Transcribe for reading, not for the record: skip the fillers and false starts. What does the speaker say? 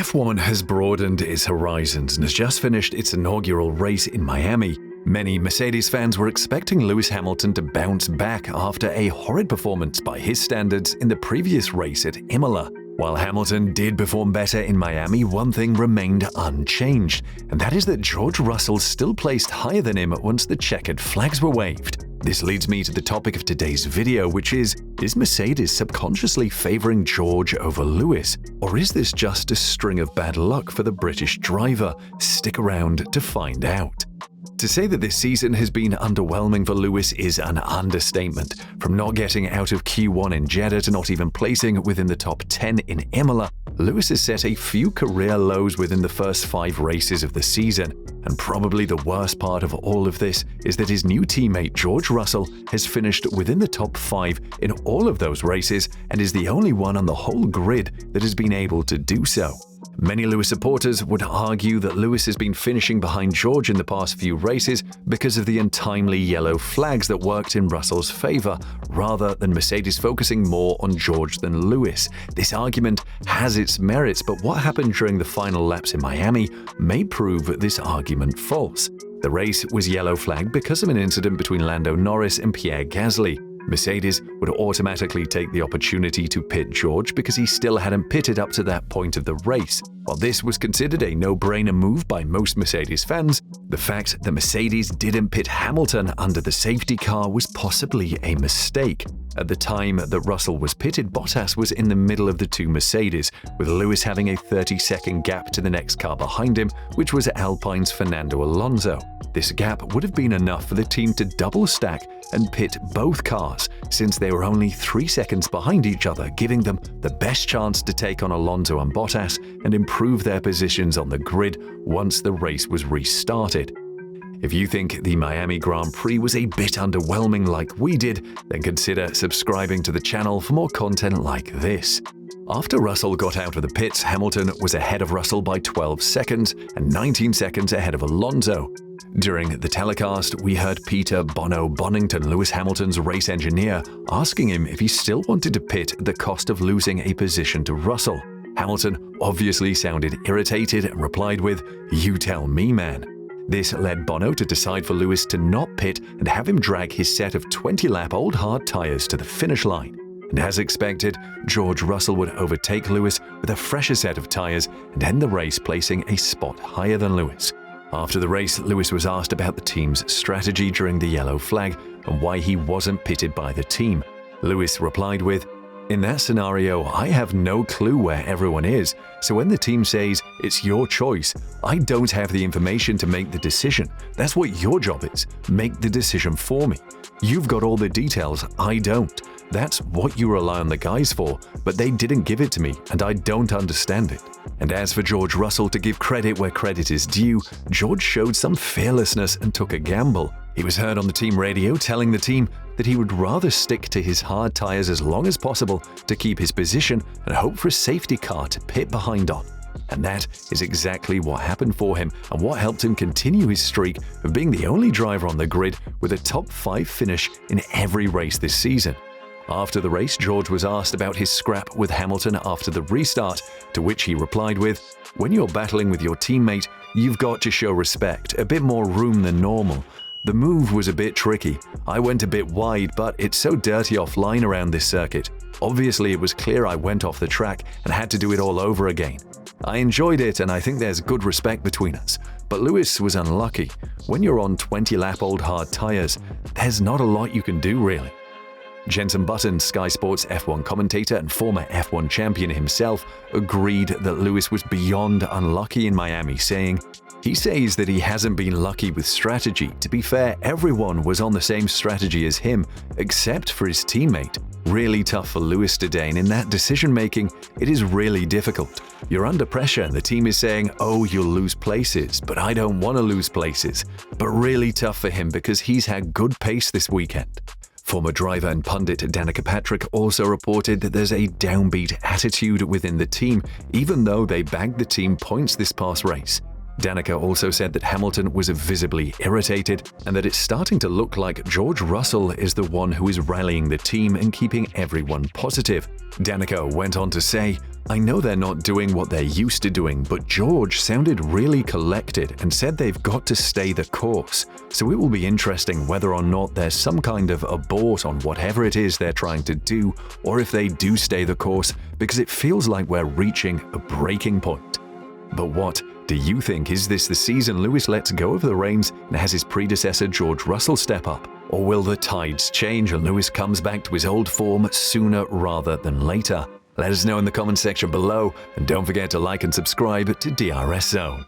F1 has broadened its horizons and has just finished its inaugural race in Miami. Many Mercedes fans were expecting Lewis Hamilton to bounce back after a horrid performance by his standards in the previous race at Imola. While Hamilton did perform better in Miami, one thing remained unchanged, and that is that George Russell still placed higher than him once the checkered flags were waved. This leads me to the topic of today's video, which is Mercedes subconsciously favoring George over Lewis? Or is this just a string of bad luck for the British driver? Stick around to find out. To say that this season has been underwhelming for Lewis is an understatement. From not getting out of Q1 in Jeddah to not even placing within the top 10 in Imola, Lewis has set a few career lows within the first 5 races of the season. And probably the worst part of all of this is that his new teammate George Russell has finished within the top 5 in all of those races and is the only one on the whole grid that has been able to do so. Many Lewis supporters would argue that Lewis has been finishing behind George in the past few races because of the untimely yellow flags that worked in Russell's favor, rather than Mercedes focusing more on George than Lewis. This argument has its merits, but what happened during the final laps in Miami may prove this argument false. The race was yellow flagged because of an incident between Lando Norris and Pierre Gasly. Mercedes would automatically take the opportunity to pit George because he still hadn't pitted up to that point of the race. While this was considered a no-brainer move by most Mercedes fans, the fact that Mercedes didn't pit Hamilton under the safety car was possibly a mistake. At the time that Russell was pitted, Bottas was in the middle of the two Mercedes, with Lewis having a 30-second gap to the next car behind him, which was Alpine's Fernando Alonso. This gap would have been enough for the team to double stack and pit both cars, since they were only 3 seconds behind each other, giving them the best chance to take on Alonso and Bottas and improve their positions on the grid once the race was restarted. If you think the Miami Grand Prix was a bit underwhelming like we did, then consider subscribing to the channel for more content like this. After Russell got out of the pits, Hamilton was ahead of Russell by 12 seconds and 19 seconds ahead of Alonso. During the telecast, we heard Peter Bono Bonington, Lewis Hamilton's race engineer, asking him if he still wanted to pit at the cost of losing a position to Russell. Hamilton obviously sounded irritated and replied with, "You tell me, man." This led Bono to decide for Lewis to not pit and have him drag his set of 20-lap old hard tyres to the finish line. And as expected, George Russell would overtake Lewis with a fresher set of tyres and end the race placing a spot higher than Lewis. After the race, Lewis was asked about the team's strategy during the yellow flag and why he wasn't pitted by the team. Lewis replied with, "In that scenario, I have no clue where everyone is, so when the team says, 'It's your choice,' I don't have the information to make the decision. That's what your job is. Make the decision for me. You've got all the details, I don't. That's what you rely on the guys for, but they didn't give it to me, and I don't understand it." And as for George Russell, to give credit where credit is due, George showed some fearlessness and took a gamble. He was heard on the team radio telling the team that he would rather stick to his hard tyres as long as possible to keep his position and hope for a safety car to pit behind on. And that is exactly what happened for him and what helped him continue his streak of being the only driver on the grid with a top 5 finish in every race this season. After the race, George was asked about his scrap with Hamilton after the restart, to which he replied with, "When you're battling with your teammate, you've got to show respect, a bit more room than normal. The move was a bit tricky. I went a bit wide, but it's so dirty offline around this circuit. Obviously, it was clear I went off the track and had to do it all over again. I enjoyed it and I think there's good respect between us. But Lewis was unlucky. When you're on 20-lap old hard tyres, there's not a lot you can do really." Jenson Button, Sky Sports F1 commentator and former F1 champion himself, agreed that Lewis was beyond unlucky in Miami, saying, "He says that he hasn't been lucky with strategy. To be fair, everyone was on the same strategy as him, except for his teammate. Really tough for Lewis today, and in that decision-making, it is really difficult. You're under pressure and the team is saying, 'Oh, you'll lose places,' but I don't want to lose places. But really tough for him because he's had good pace this weekend." Former driver and pundit Danica Patrick also reported that there's a downbeat attitude within the team, even though they bagged the team points this past race. Danica also said that Hamilton was visibly irritated and that it's starting to look like George Russell is the one who is rallying the team and keeping everyone positive. Danica went on to say, "I know they're not doing what they're used to doing, but George sounded really collected and said they've got to stay the course. So it will be interesting whether or not there's some kind of abort on whatever it is they're trying to do, or if they do stay the course, because it feels like we're reaching a breaking point." But what do you think? Is this the season Lewis lets go of the reins and has his predecessor George Russell step up? Or will the tides change and Lewis comes back to his old form sooner rather than later? Let us know in the comment section below, and don't forget to like and subscribe to DRS Zone.